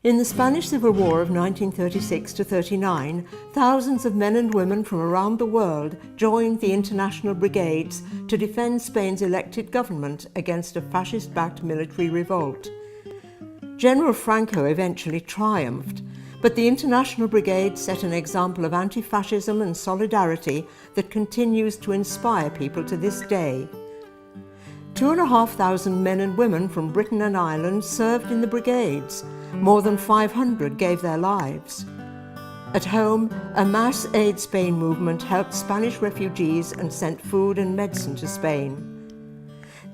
In the Spanish Civil War of 1936 to 39, thousands of men and women from around the world joined the International Brigades to defend Spain's elected government against a fascist-backed military revolt. General Franco eventually triumphed, but the International Brigade set an example of anti-fascism and solidarity that continues to inspire people to this day. 2,500 men and women from Britain and Ireland served in the brigades. More than 500 gave their lives. At home, a mass Aid Spain movement helped Spanish refugees and sent food and medicine to Spain.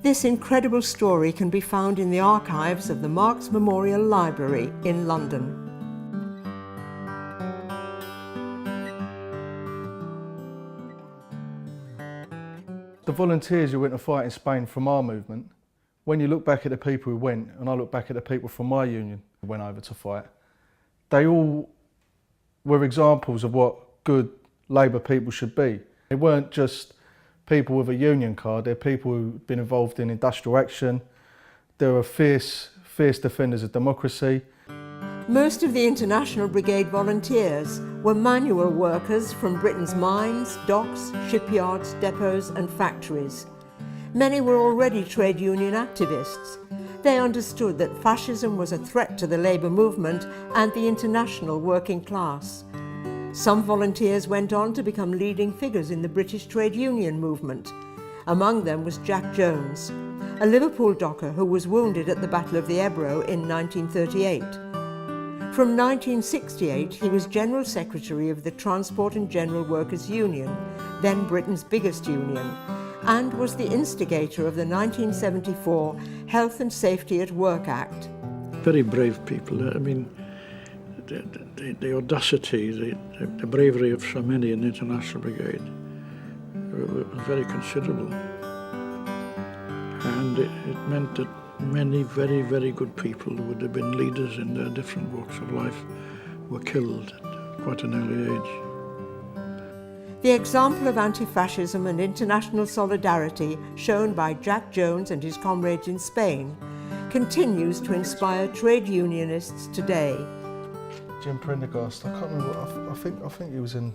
This incredible story can be found in the archives of the Marx Memorial Library in London. The volunteers who went to fight in Spain from our movement, when you look back at the people who went, and I look back at the people from my union who went over to fight, they all were examples of what good Labour people should be. They weren't just people with a union card, they're people who've been involved in industrial action, they were fierce defenders of democracy. Most of the International Brigade volunteers were manual workers from Britain's mines, docks, shipyards, depots and factories. Many were already trade union activists. They understood that fascism was a threat to the labour movement and the international working class. Some volunteers went on to become leading figures in the British trade union movement. Among them was Jack Jones, a Liverpool docker who was wounded at the Battle of the Ebro in 1938. From 1968, he was General Secretary of the Transport and General Workers Union, then Britain's biggest union, and was the instigator of the 1974 Health and Safety at Work Act. Very brave people. I mean, the audacity, the bravery of so many in the International Brigade was very considerable. And it meant that many very, very good people who would have been leaders in their different walks of life were killed at quite an early age. The example of anti-fascism and international solidarity shown by Jack Jones and his comrades in Spain continues to inspire trade unionists today. Jim Prendergast, I can't remember. I think he was in.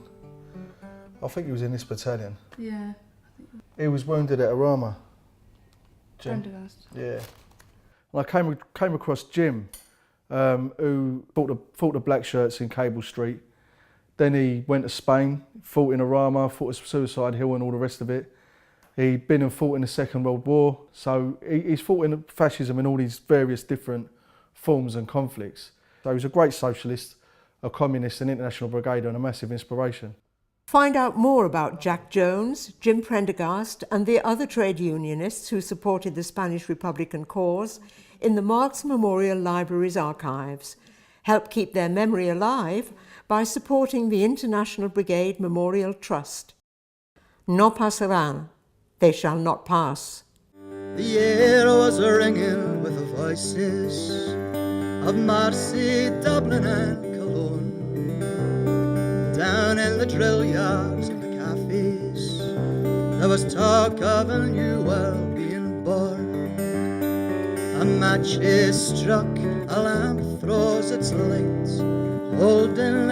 I think he was in this battalion. Yeah. He was wounded at Arama. Jim. Prendergast. Yeah. And I came across Jim, who fought the black shirts in Cable Street. Then he went to Spain, fought in Arama, fought at Suicide Hill and all the rest of it. He'd been and fought in the Second World War, so he's fought in fascism in all these various different forms and conflicts. So he was a great socialist, a communist, an International Brigade and a massive inspiration. Find out more about Jack Jones, Jim Prendergast and the other trade unionists who supported the Spanish Republican cause in the Marx Memorial Library's archives. Help keep their memory alive by supporting the International Brigade Memorial Trust. No pasarán, they shall not pass. The air was ringing with the voices of Marseille, Dublin and Cologne. Down in the drill yards and the cafes, there was talk of a new world being born. A match is struck, a lamp throws its light, holding